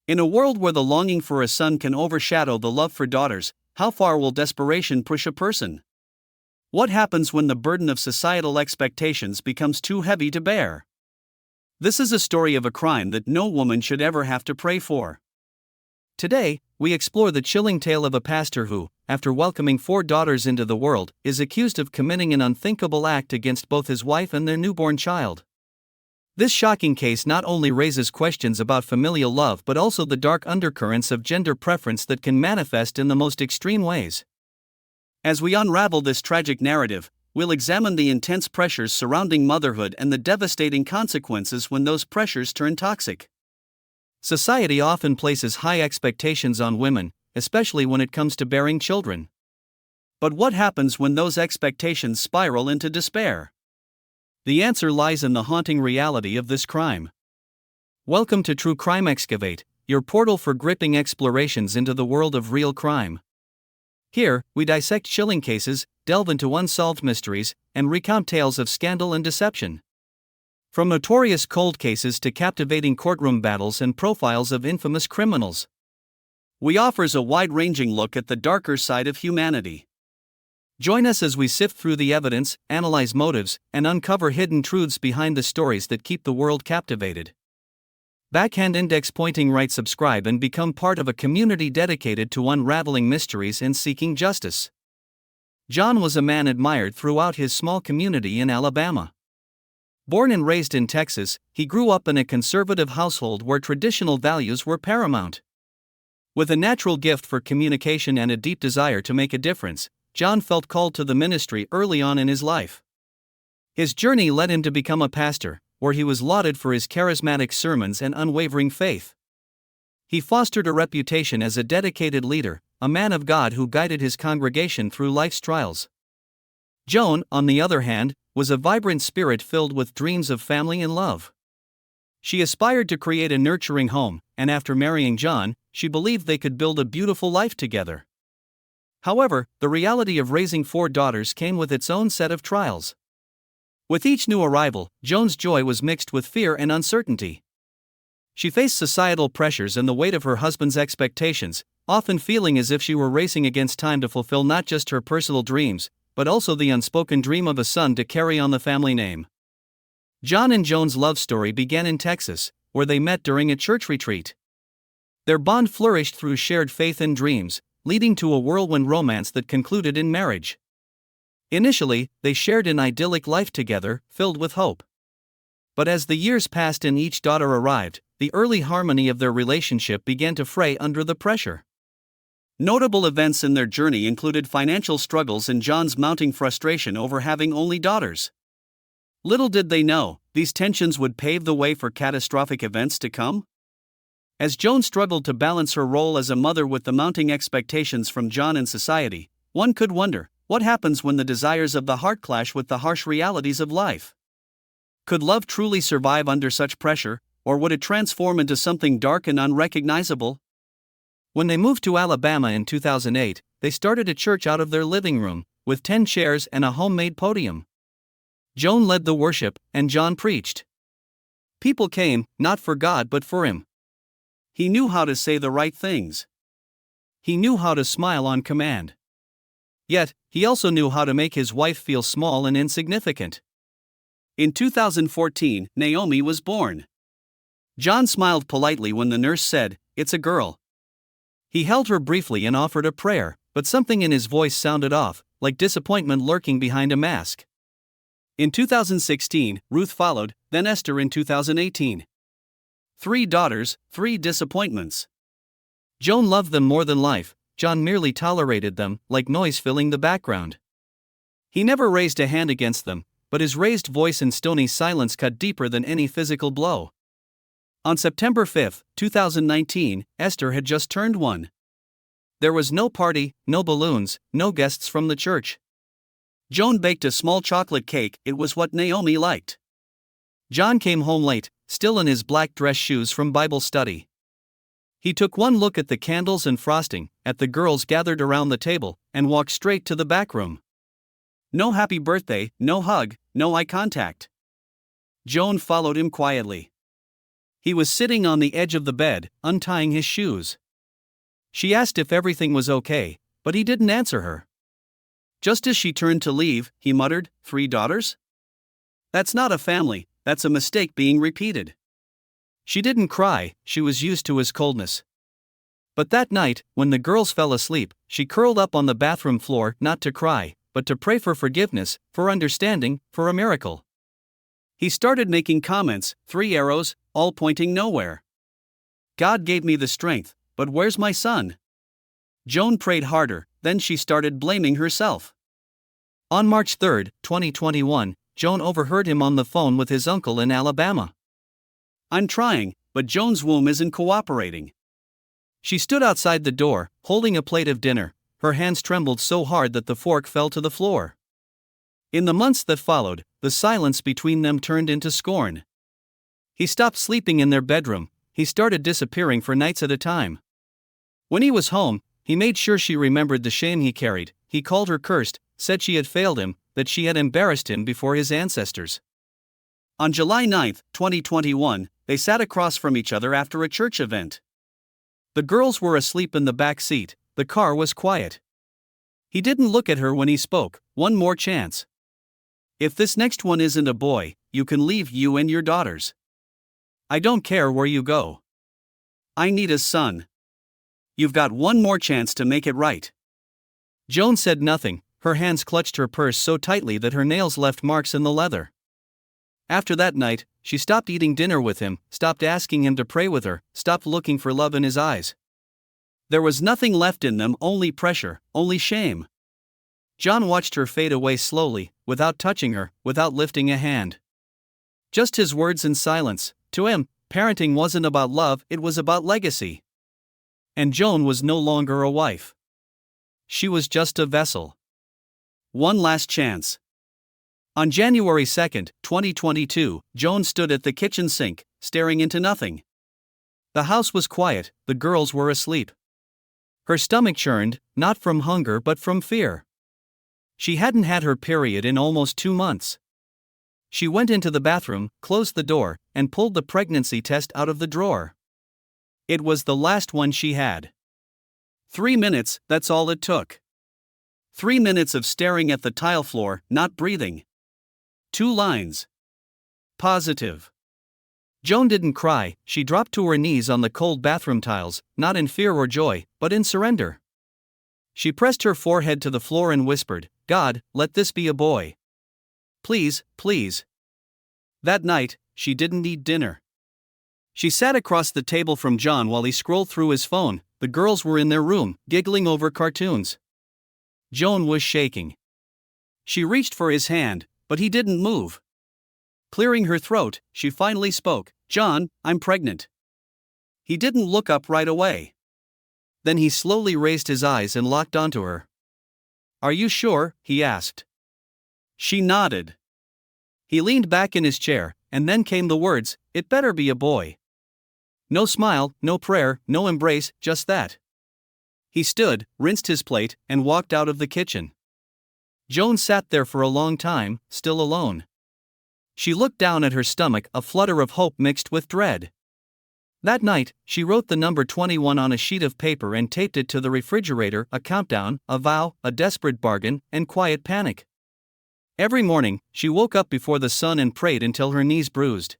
In a world where the longing for a son can overshadow the love for daughters, how far will desperation push a person? What happens when the burden of societal expectations becomes too heavy to bear? This is a story of a crime that no woman should ever have to pray for. Today, we explore the chilling tale of a pastor who, after welcoming 4 daughters into the world, is accused of committing an unthinkable act against both his wife and their newborn child. This shocking case not only raises questions about familial love but also the dark undercurrents of gender preference that can manifest in the most extreme ways. As we unravel this tragic narrative, we'll examine the intense pressures surrounding motherhood and the devastating consequences when those pressures turn toxic. Society often places high expectations on women, especially when it comes to bearing children. But what happens when those expectations spiral into despair? The answer lies in the haunting reality of this crime. Welcome to True Crime Excavate, your portal for gripping explorations into the world of real crime. Here, we dissect chilling cases, delve into unsolved mysteries, and recount tales of scandal and deception. From notorious cold cases to captivating courtroom battles and profiles of infamous criminals, we offers a wide-ranging look at the darker side of humanity. Join us as we sift through the evidence, analyze motives, and uncover hidden truths behind the stories that keep the world captivated. Backhand index pointing right, subscribe and become part of a community dedicated to unraveling mysteries and seeking justice. John was a man admired throughout his small community in Alabama. Born and raised in Texas, he grew up in a conservative household where traditional values were paramount. With a natural gift for communication and a deep desire to make a difference, John felt called to the ministry early on in his life. His journey led him to become a pastor, where he was lauded for his charismatic sermons and unwavering faith. He fostered a reputation as a dedicated leader, a man of God who guided his congregation through life's trials. Joan, on the other hand, was a vibrant spirit filled with dreams of family and love. She aspired to create a nurturing home, and after marrying John, she believed they could build a beautiful life together. However, the reality of raising 4 daughters came with its own set of trials. With each new arrival, Joan's joy was mixed with fear and uncertainty. She faced societal pressures and the weight of her husband's expectations, often feeling as if she were racing against time to fulfill not just her personal dreams, but also the unspoken dream of a son to carry on the family name. John and Joan's love story began in Texas, where they met during a church retreat. Their bond flourished through shared faith and dreams, leading to a whirlwind romance that concluded in marriage. Initially, they shared an idyllic life together, filled with hope. But as the years passed and each daughter arrived, the early harmony of their relationship began to fray under the pressure. Notable events in their journey included financial struggles and John's mounting frustration over having only daughters. Little did they know, these tensions would pave the way for catastrophic events to come. As Joan struggled to balance her role as a mother with the mounting expectations from John and society, one could wonder, what happens when the desires of the heart clash with the harsh realities of life? Could love truly survive under such pressure, or would it transform into something dark and unrecognizable? When they moved to Alabama in 2008, they started a church out of their living room, with 10 chairs and a homemade podium. Joan led the worship, and John preached. People came, not for God but for him. He knew how to say the right things. He knew how to smile on command. Yet, he also knew how to make his wife feel small and insignificant. In 2014, Naomi was born. John smiled politely when the nurse said, "It's a girl." He held her briefly and offered a prayer, but something in his voice sounded off, like disappointment lurking behind a mask. In 2016, Ruth followed, then Esther in 2018. 3 daughters, 3 disappointments. Joan loved them more than life, John merely tolerated them, like noise filling the background. He never raised a hand against them, but his raised voice and stony silence cut deeper than any physical blow. On September 5, 2019, Esther had just turned 1. There was no party, no balloons, no guests from the church. Joan baked a small chocolate cake, it was what Naomi liked. John came home late, still in his black dress shoes from Bible study. He took one look at the candles and frosting, at the girls gathered around the table, and walked straight to the back room. No happy birthday, no hug, no eye contact. Joan followed him quietly. He was sitting on the edge of the bed, untying his shoes. She asked if everything was okay, but he didn't answer her. Just as she turned to leave, he muttered, "3 daughters? That's not a family, that's a mistake being repeated." She didn't cry, she was used to his coldness. But that night, when the girls fell asleep, she curled up on the bathroom floor not to cry, but to pray for forgiveness, for understanding, for a miracle. He started making comments, 3 arrows, all pointing nowhere. God gave me the strength, but where's my son? Joan prayed harder, then she started blaming herself. On March 3, 2021, Joan overheard him on the phone with his uncle in Alabama. "I'm trying, but Joan's womb isn't cooperating." She stood outside the door, holding a plate of dinner. Her hands trembled so hard that the fork fell to the floor. In the months that followed, the silence between them turned into scorn. He stopped sleeping in their bedroom, he started disappearing for nights at a time. When he was home, he made sure she remembered the shame he carried. He called her cursed, said she had failed him, that she had embarrassed him before his ancestors. On July 9, 2021, they sat across from each other after a church event. The girls were asleep in the back seat, the car was quiet. He didn't look at her when he spoke. "One more chance. If this next one isn't a boy, you can leave, you and your daughters. I don't care where you go. I need a son. You've got one more chance to make it right." Joan said nothing, her hands clutched her purse so tightly that her nails left marks in the leather. After that night, she stopped eating dinner with him, stopped asking him to pray with her, stopped looking for love in his eyes. There was nothing left in them, only pressure, only shame. John watched her fade away slowly, without touching her, without lifting a hand. Just his words and silence. To him, parenting wasn't about love, it was about legacy. And Joan was no longer a wife. She was just a vessel. One last chance. On January 2, 2022, Joan stood at the kitchen sink, staring into nothing. The house was quiet, the girls were asleep. Her stomach churned, not from hunger but from fear. She hadn't had her period in almost 2 months. She went into the bathroom, closed the door, and pulled the pregnancy test out of the drawer. It was the last one she had. 3 minutes, that's all it took. 3 minutes of staring at the tile floor, not breathing. 2 lines. Positive. Joan didn't cry, she dropped to her knees on the cold bathroom tiles, not in fear or joy, but in surrender. She pressed her forehead to the floor and whispered, "God, let this be a boy. Please, please." That night, she didn't eat dinner. She sat across the table from John while he scrolled through his phone. The girls were in their room, giggling over cartoons. Joan was shaking. She reached for his hand, but he didn't move. Clearing her throat, she finally spoke, "John, I'm pregnant." He didn't look up right away. Then he slowly raised his eyes and locked onto her. "Are you sure?" he asked. She nodded. He leaned back in his chair, and then came the words, "It better be a boy." No smile, no prayer, no embrace, just that. He stood, rinsed his plate, and walked out of the kitchen. Joan sat there for a long time, still alone. She looked down at her stomach, a flutter of hope mixed with dread. That night, she wrote the number 21 on a sheet of paper and taped it to the refrigerator, a countdown, a vow, a desperate bargain, and quiet panic. Every morning, she woke up before the sun and prayed until her knees bruised.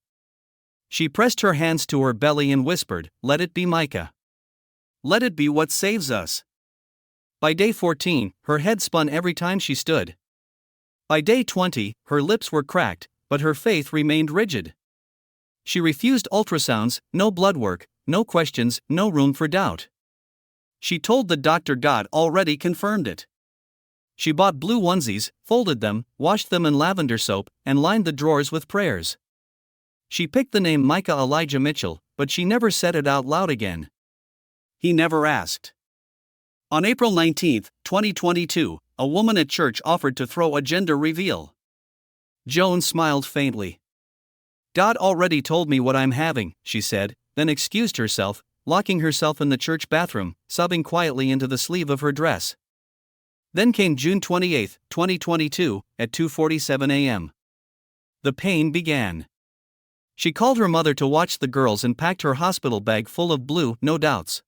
She pressed her hands to her belly and whispered, "Let it be Micah. Let it be what saves us." By day 14, her head spun every time she stood. By day 20, her lips were cracked, but her faith remained rigid. She refused ultrasounds, no blood work, no questions, no room for doubt. She told the doctor God already confirmed it. She bought blue onesies, folded them, washed them in lavender soap, and lined the drawers with prayers. She picked the name Micah Elijah Mitchell, but she never said it out loud again. He never asked. On April 19, 2022, a woman at church offered to throw a gender reveal. Joan smiled faintly. "God already told me what I'm having," she said, then excused herself, locking herself in the church bathroom, sobbing quietly into the sleeve of her dress. Then came June 28, 2022, at 2:47 a.m. The pain began. She called her mother to watch the girls and packed her hospital bag full of blue, no doubts.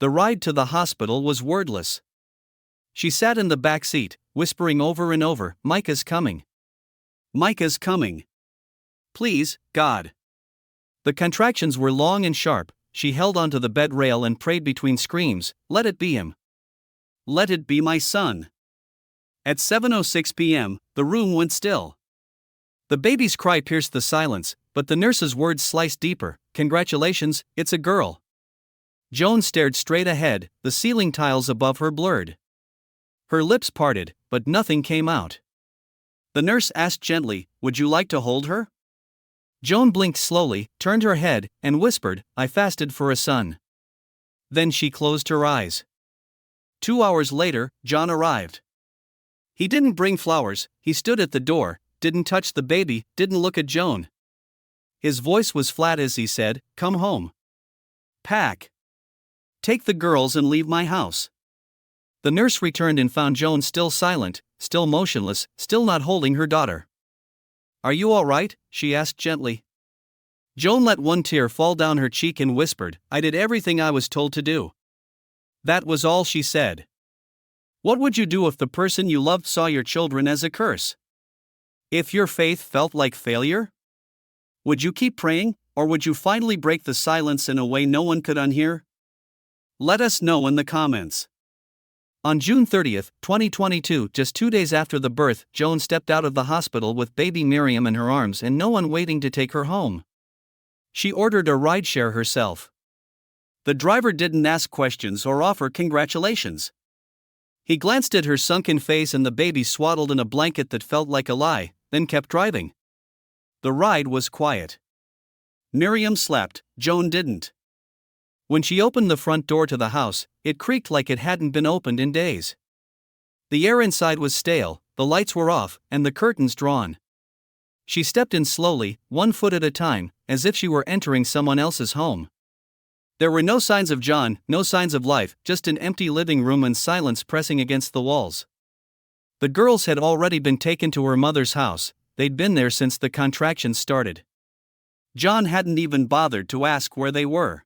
The ride to the hospital was wordless. She sat in the back seat, whispering over and over, "Micah's coming. Micah's coming. Please, God." The contractions were long and sharp. She held onto the bed rail and prayed between screams, "Let it be him. Let it be my son." At 7:06 p.m., the room went still. The baby's cry pierced the silence, but the nurse's words sliced deeper. "Congratulations, it's a girl." Joan stared straight ahead, the ceiling tiles above her blurred. Her lips parted, but nothing came out. The nurse asked gently, "Would you like to hold her?" Joan blinked slowly, turned her head, and whispered, "I fasted for a son." Then she closed her eyes. 2 hours later, John arrived. He didn't bring flowers, he stood at the door, didn't touch the baby, didn't look at Joan. His voice was flat as he said, "Come home. Pack. Take the girls and leave my house." The nurse returned and found Joan still silent, still motionless, still not holding her daughter. "Are you all right?" she asked gently. Joan let one tear fall down her cheek and whispered, "I did everything I was told to do." That was all she said. What would you do if the person you loved saw your children as a curse? If your faith felt like failure? Would you keep praying, or would you finally break the silence in a way no one could unhear? Let us know in the comments. On June 30, 2022, just 2 days after the birth, Joan stepped out of the hospital with baby Miriam in her arms and no one waiting to take her home. She ordered a rideshare herself. The driver didn't ask questions or offer congratulations. He glanced at her sunken face and the baby swaddled in a blanket that felt like a lie, then kept driving. The ride was quiet. Miriam slept, Joan didn't. When she opened the front door to the house, it creaked like it hadn't been opened in days. The air inside was stale, the lights were off, and the curtains drawn. She stepped in slowly, 1 foot at a time, as if she were entering someone else's home. There were no signs of John, no signs of life, just an empty living room and silence pressing against the walls. The girls had already been taken to her mother's house, they'd been there since the contractions started. John hadn't even bothered to ask where they were.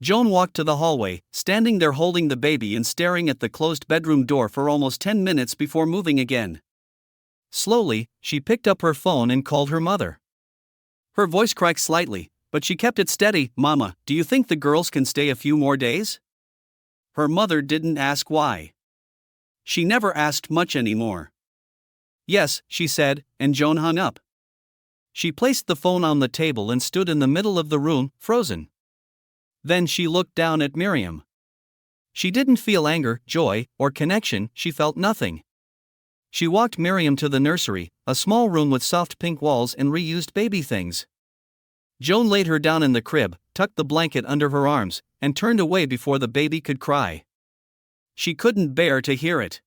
Joan walked to the hallway, standing there holding the baby and staring at the closed bedroom door for almost 10 minutes before moving again. Slowly, she picked up her phone and called her mother. Her voice cracked slightly, but she kept it steady. "Mama, do you think the girls can stay a few more days?" Her mother didn't ask why. She never asked much anymore. "Yes," she said, and Joan hung up. She placed the phone on the table and stood in the middle of the room, frozen. Then she looked down at Miriam. She didn't feel anger, joy, or connection, she felt nothing. She walked Miriam to the nursery, a small room with soft pink walls and reused baby things. Joan laid her down in the crib, tucked the blanket under her arms, and turned away before the baby could cry. She couldn't bear to hear it.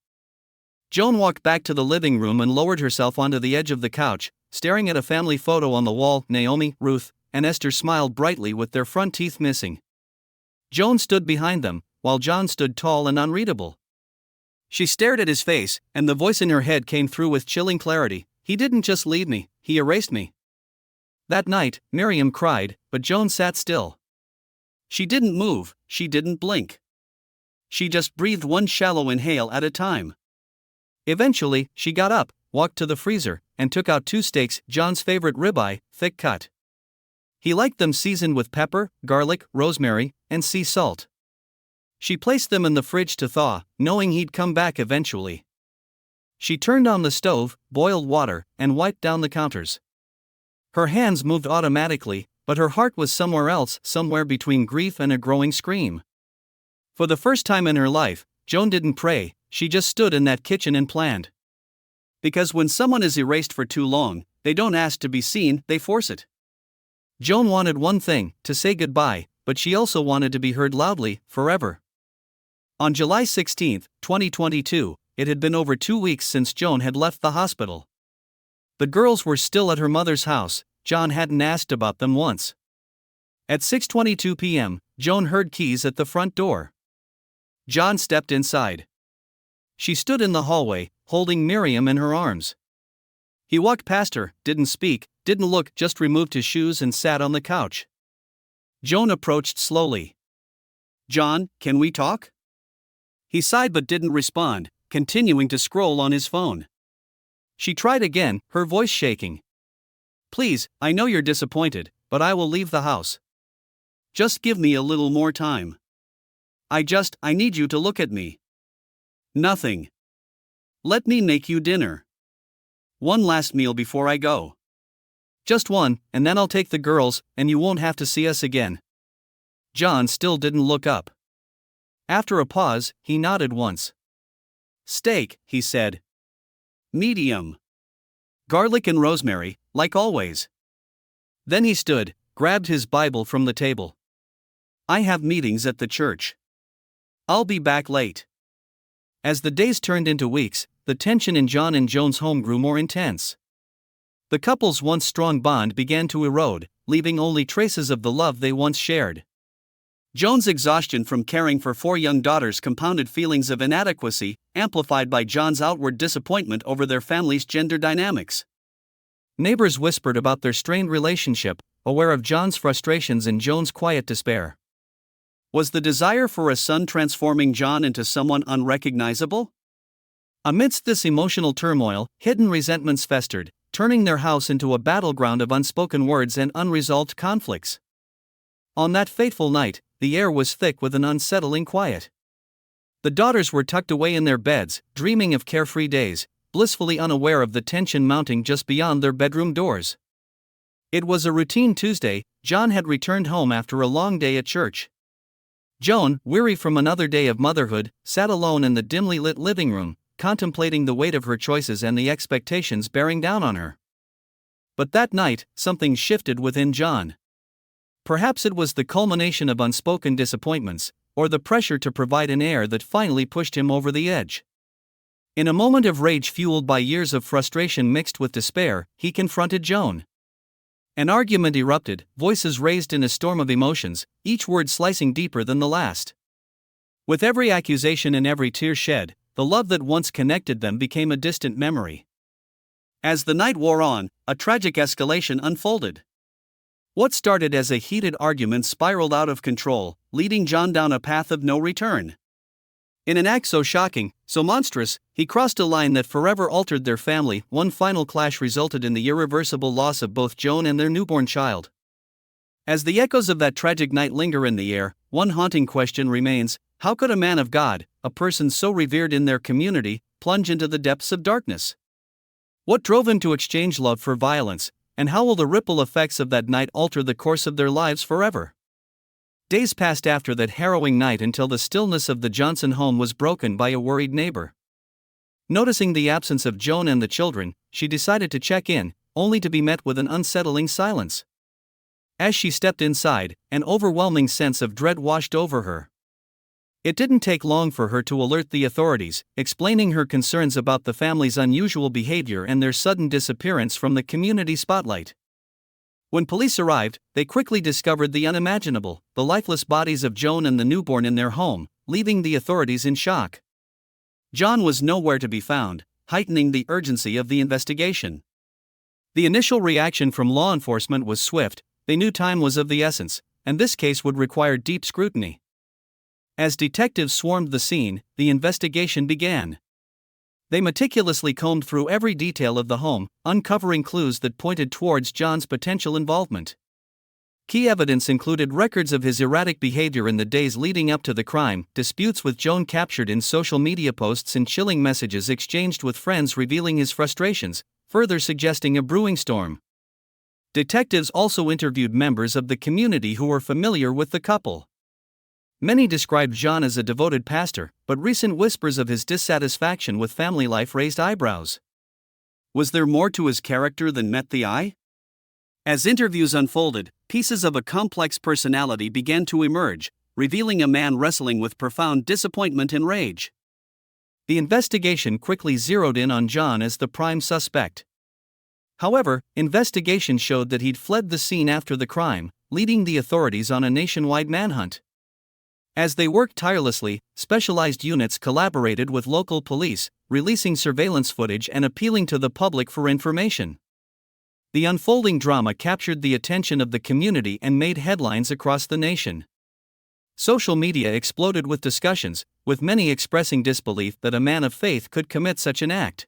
Joan walked back to the living room and lowered herself onto the edge of the couch, staring at a family photo on the wall. Naomi, Ruth, and Esther smiled brightly with their front teeth missing. Joan stood behind them, while John stood tall and unreadable. She stared at his face, and the voice in her head came through with chilling clarity. "He didn't just leave me, he erased me." That night, Miriam cried, but Joan sat still. She didn't move, she didn't blink. She just breathed one shallow inhale at a time. Eventually, she got up, walked to the freezer, and took out 2 steaks, John's favorite ribeye, thick cut. He liked them seasoned with pepper, garlic, rosemary, and sea salt. She placed them in the fridge to thaw, knowing he'd come back eventually. She turned on the stove, boiled water, and wiped down the counters. Her hands moved automatically, but her heart was somewhere else, somewhere between grief and a growing scream. For the first time in her life, Joan didn't pray, she just stood in that kitchen and planned. Because when someone is erased for too long, they don't ask to be seen, they force it. Joan wanted one thing, to say goodbye, but she also wanted to be heard loudly, forever. On July 16, 2022, it had been over 2 weeks since Joan had left the hospital. The girls were still at her mother's house, John hadn't asked about them once. At 6:22 p.m., Joan heard keys at the front door. John stepped inside. She stood in the hallway, holding Miriam in her arms. He walked past her, didn't speak, didn't look, just removed his shoes and sat on the couch. Joan approached slowly. "John, can we talk?" He sighed but didn't respond, continuing to scroll on his phone. She tried again, her voice shaking. "Please, I know you're disappointed, but I will leave the house. Just give me a little more time. I need you to look at me." "Nothing. Let me make you dinner. One last meal before I go. Just one, and then I'll take the girls, and you won't have to see us again." John still didn't look up. After a pause, he nodded once. "Steak," he said. "Medium. Garlic and rosemary, like always." Then he stood, grabbed his Bible from the table. "I have meetings at the church. I'll be back late." As the days turned into weeks, the tension in John and Joan's home grew more intense. The couple's once strong bond began to erode, leaving only traces of the love they once shared. Joan's exhaustion from caring for 4 young daughters compounded feelings of inadequacy, amplified by John's outward disappointment over their family's gender dynamics. Neighbors whispered about their strained relationship, aware of John's frustrations and Joan's quiet despair. Was the desire for a son transforming John into someone unrecognizable? Amidst this emotional turmoil, hidden resentments festered, turning their house into a battleground of unspoken words and unresolved conflicts. On that fateful night, the air was thick with an unsettling quiet. The daughters were tucked away in their beds, dreaming of carefree days, blissfully unaware of the tension mounting just beyond their bedroom doors. It was a routine Tuesday. John had returned home after a long day at church. Joan, weary from another day of motherhood, sat alone in the dimly lit living room, contemplating the weight of her choices and the expectations bearing down on her. But that night, something shifted within John. Perhaps it was the culmination of unspoken disappointments, or the pressure to provide an heir that finally pushed him over the edge. In a moment of rage fueled by years of frustration mixed with despair, he confronted Joan. An argument erupted, voices raised in a storm of emotions, each word slicing deeper than the last. With every accusation and every tear shed, the love that once connected them became a distant memory. As the night wore on, a tragic escalation unfolded. What started as a heated argument spiraled out of control, leading John down a path of no return. In an act so shocking, so monstrous, he crossed a line that forever altered their family. One final clash resulted in the irreversible loss of both Joan and their newborn child. As the echoes of that tragic night linger in the air, one haunting question remains: how could a man of God, a person so revered in their community, plunge into the depths of darkness? What drove him to exchange love for violence, and how will the ripple effects of that night alter the course of their lives forever? Days passed after that harrowing night until the stillness of the Johnson home was broken by a worried neighbor. Noticing the absence of Joan and the children, she decided to check in, only to be met with an unsettling silence. As she stepped inside, an overwhelming sense of dread washed over her. It didn't take long for her to alert the authorities, explaining her concerns about the family's unusual behavior and their sudden disappearance from the community spotlight. When police arrived, they quickly discovered the unimaginable: the lifeless bodies of Joan and the newborn in their home, leaving the authorities in shock. John was nowhere to be found, heightening the urgency of the investigation. The initial reaction from law enforcement was swift. They knew time was of the essence, and this case would require deep scrutiny. As detectives swarmed the scene, the investigation began. They meticulously combed through every detail of the home, uncovering clues that pointed towards John's potential involvement. Key evidence included records of his erratic behavior in the days leading up to the crime, disputes with Joan captured in social media posts, and chilling messages exchanged with friends revealing his frustrations, further suggesting a brewing storm. Detectives also interviewed members of the community who were familiar with the couple. Many described John as a devoted pastor, but recent whispers of his dissatisfaction with family life raised eyebrows. Was there more to his character than met the eye? As interviews unfolded, pieces of a complex personality began to emerge, revealing a man wrestling with profound disappointment and rage. The investigation quickly zeroed in on John as the prime suspect. However, investigation showed that he'd fled the scene after the crime, leading the authorities on a nationwide manhunt. As they worked tirelessly, specialized units collaborated with local police, releasing surveillance footage and appealing to the public for information. The unfolding drama captured the attention of the community and made headlines across the nation. Social media exploded with discussions, with many expressing disbelief that a man of faith could commit such an act.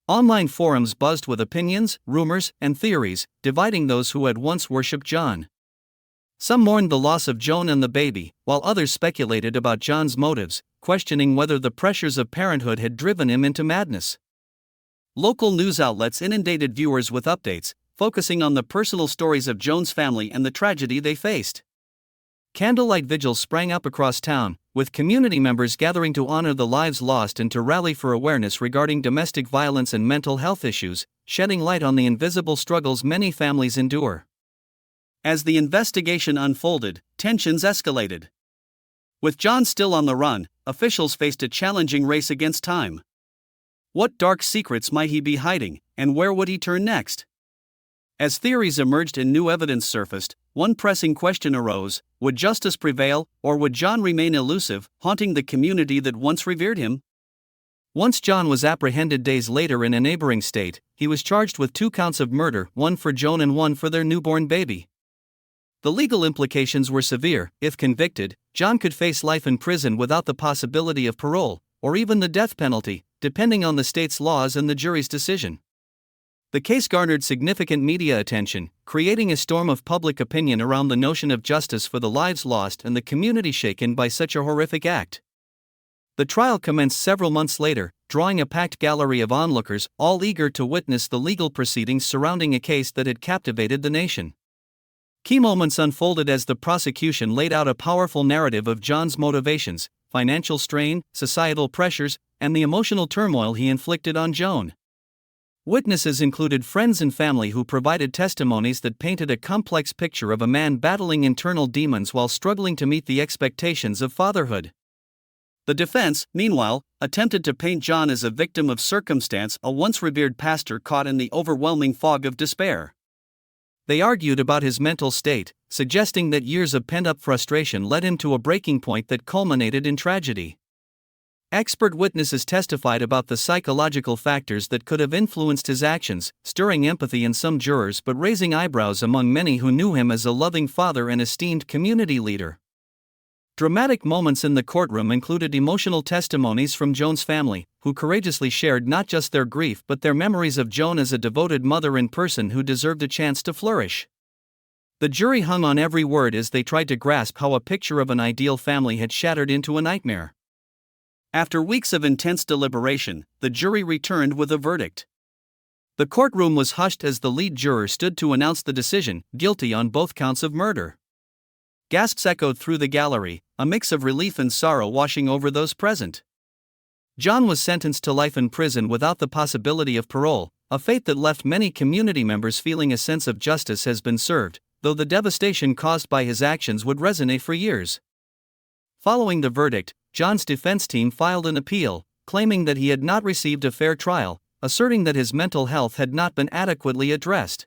Online forums buzzed with opinions, rumors, and theories, dividing those who had once worshipped John. Some mourned the loss of Joan and the baby, while others speculated about John's motives, questioning whether the pressures of parenthood had driven him into madness. Local news outlets inundated viewers with updates, focusing on the personal stories of Joan's family and the tragedy they faced. Candlelight vigils sprang up across town, with community members gathering to honor the lives lost and to rally for awareness regarding domestic violence and mental health issues, shedding light on the invisible struggles many families endure. As the investigation unfolded, tensions escalated. With John still on the run, officials faced a challenging race against time. What dark secrets might he be hiding, and where would he turn next? As theories emerged and new evidence surfaced, one pressing question arose: would justice prevail, or would John remain elusive, haunting the community that once revered him? Once John was apprehended days later in a neighboring state, he was charged with 2 counts of murder, one for Joan and one for their newborn baby. The legal implications were severe. If convicted, John could face life in prison without the possibility of parole, or even the death penalty, depending on the state's laws and the jury's decision. The case garnered significant media attention, creating a storm of public opinion around the notion of justice for the lives lost and the community shaken by such a horrific act. The trial commenced several months later, drawing a packed gallery of onlookers, all eager to witness the legal proceedings surrounding a case that had captivated the nation. Key moments unfolded as the prosecution laid out a powerful narrative of John's motivations, financial strain, societal pressures, and the emotional turmoil he inflicted on Joan. Witnesses included friends and family who provided testimonies that painted a complex picture of a man battling internal demons while struggling to meet the expectations of fatherhood. The defense, meanwhile, attempted to paint John as a victim of circumstance, a once revered pastor caught in the overwhelming fog of despair. They argued about his mental state, suggesting that years of pent-up frustration led him to a breaking point that culminated in tragedy. Expert witnesses testified about the psychological factors that could have influenced his actions, stirring empathy in some jurors but raising eyebrows among many who knew him as a loving father and esteemed community leader. Dramatic moments in the courtroom included emotional testimonies from Joan's family, who courageously shared not just their grief but their memories of Joan as a devoted mother and person who deserved a chance to flourish. The jury hung on every word as they tried to grasp how a picture of an ideal family had shattered into a nightmare. After weeks of intense deliberation, the jury returned with a verdict. The courtroom was hushed as the lead juror stood to announce the decision: guilty on both counts of murder. Gasps echoed through the gallery, a mix of relief and sorrow washing over those present. John was sentenced to life in prison without the possibility of parole, a fate that left many community members feeling a sense of justice has been served, though the devastation caused by his actions would resonate for years. Following the verdict, John's defense team filed an appeal, claiming that he had not received a fair trial, asserting that his mental health had not been adequately addressed.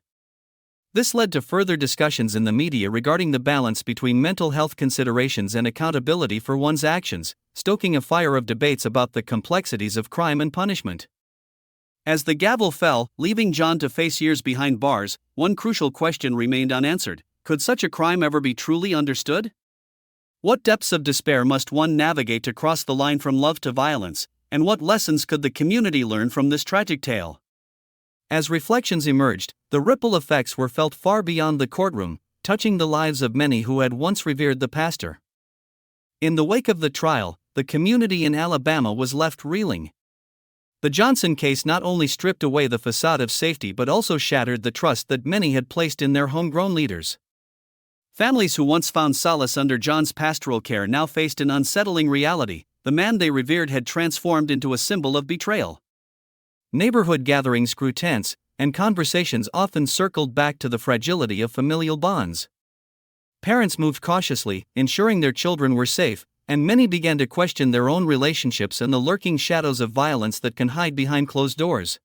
This led to further discussions in the media regarding the balance between mental health considerations and accountability for one's actions, stoking a fire of debates about the complexities of crime and punishment. As the gavel fell, leaving John to face years behind bars, one crucial question remained unanswered: could such a crime ever be truly understood? What depths of despair must one navigate to cross the line from love to violence, and what lessons could the community learn from this tragic tale? As reflections emerged, the ripple effects were felt far beyond the courtroom, touching the lives of many who had once revered the pastor. In the wake of the trial, the community in Alabama was left reeling. The Johnson case not only stripped away the facade of safety but also shattered the trust that many had placed in their homegrown leaders. Families who once found solace under John's pastoral care now faced an unsettling reality: the man they revered had transformed into a symbol of betrayal. Neighborhood gatherings grew tense, and conversations often circled back to the fragility of familial bonds. Parents moved cautiously, ensuring their children were safe, and many began to question their own relationships and the lurking shadows of violence that can hide behind closed doors.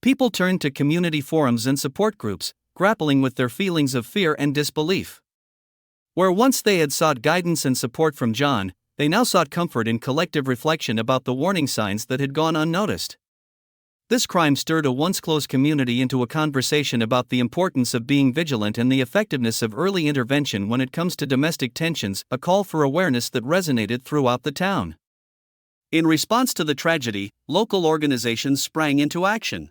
People turned to community forums and support groups, grappling with their feelings of fear and disbelief. Where once they had sought guidance and support from John, they now sought comfort in collective reflection about the warning signs that had gone unnoticed. This crime stirred a once close community into a conversation about the importance of being vigilant and the effectiveness of early intervention when it comes to domestic tensions, a call for awareness that resonated throughout the town. In response to the tragedy, local organizations sprang into action.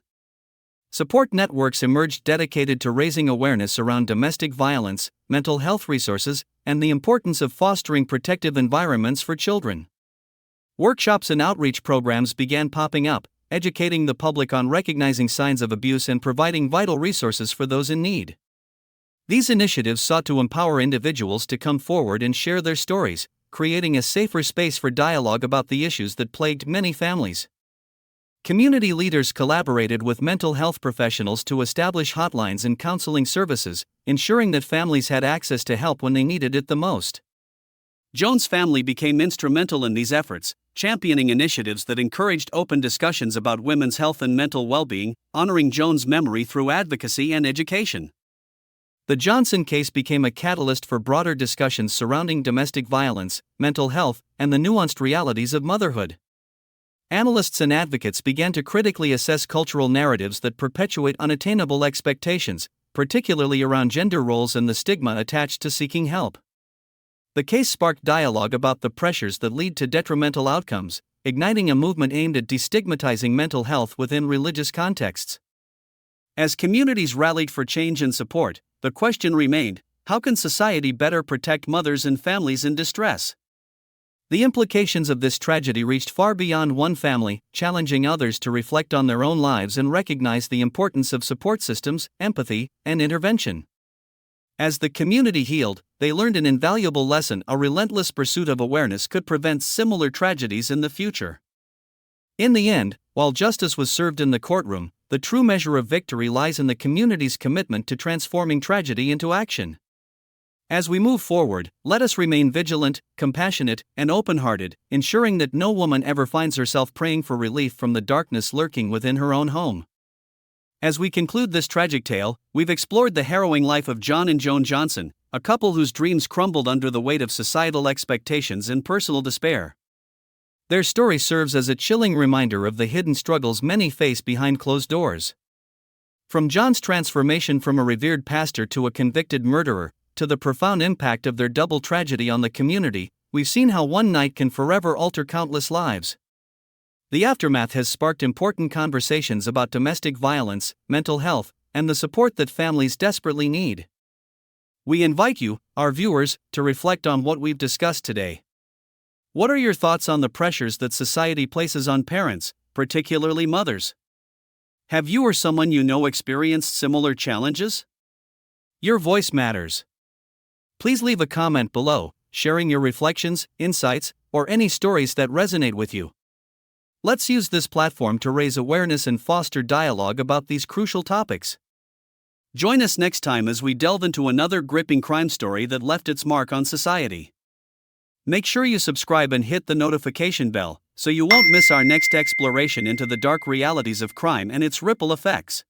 Support networks emerged dedicated to raising awareness around domestic violence, mental health resources, and the importance of fostering protective environments for children. Workshops and outreach programs began popping up, educating the public on recognizing signs of abuse and providing vital resources for those in need. These initiatives sought to empower individuals to come forward and share their stories, creating a safer space for dialogue about the issues that plagued many families. Community leaders collaborated with mental health professionals to establish hotlines and counseling services, ensuring that families had access to help when they needed it the most. Joan's family became instrumental in these efforts, championing initiatives that encouraged open discussions about women's health and mental well-being, honoring Joan's memory through advocacy and education. The Johnson case became a catalyst for broader discussions surrounding domestic violence, mental health, and the nuanced realities of motherhood. Analysts and advocates began to critically assess cultural narratives that perpetuate unattainable expectations, particularly around gender roles and the stigma attached to seeking help. The case sparked dialogue about the pressures that lead to detrimental outcomes, igniting a movement aimed at destigmatizing mental health within religious contexts. As communities rallied for change and support, the question remained, how can society better protect mothers and families in distress? The implications of this tragedy reached far beyond one family, challenging others to reflect on their own lives and recognize the importance of support systems, empathy, and intervention. As the community healed, they learned an invaluable lesson: a relentless pursuit of awareness could prevent similar tragedies in the future. In the end, while justice was served in the courtroom, the true measure of victory lies in the community's commitment to transforming tragedy into action. As we move forward, let us remain vigilant, compassionate, and open-hearted, ensuring that no woman ever finds herself praying for relief from the darkness lurking within her own home. As we conclude this tragic tale, we've explored the harrowing life of John and Joan Johnson, a couple whose dreams crumbled under the weight of societal expectations and personal despair. Their story serves as a chilling reminder of the hidden struggles many face behind closed doors. From John's transformation from a revered pastor to a convicted murderer, to the profound impact of their double tragedy on the community, we've seen how one night can forever alter countless lives. The aftermath has sparked important conversations about domestic violence, mental health, and the support that families desperately need. We invite you, our viewers, to reflect on what we've discussed today. What are your thoughts on the pressures that society places on parents, particularly mothers? Have you or someone you know experienced similar challenges? Your voice matters. Please leave a comment below, sharing your reflections, insights, or any stories that resonate with you. Let's use this platform to raise awareness and foster dialogue about these crucial topics. Join us next time as we delve into another gripping crime story that left its mark on society. Make sure you subscribe and hit the notification bell so you won't miss our next exploration into the dark realities of crime and its ripple effects.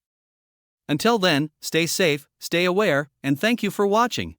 Until then, stay safe, stay aware, and thank you for watching.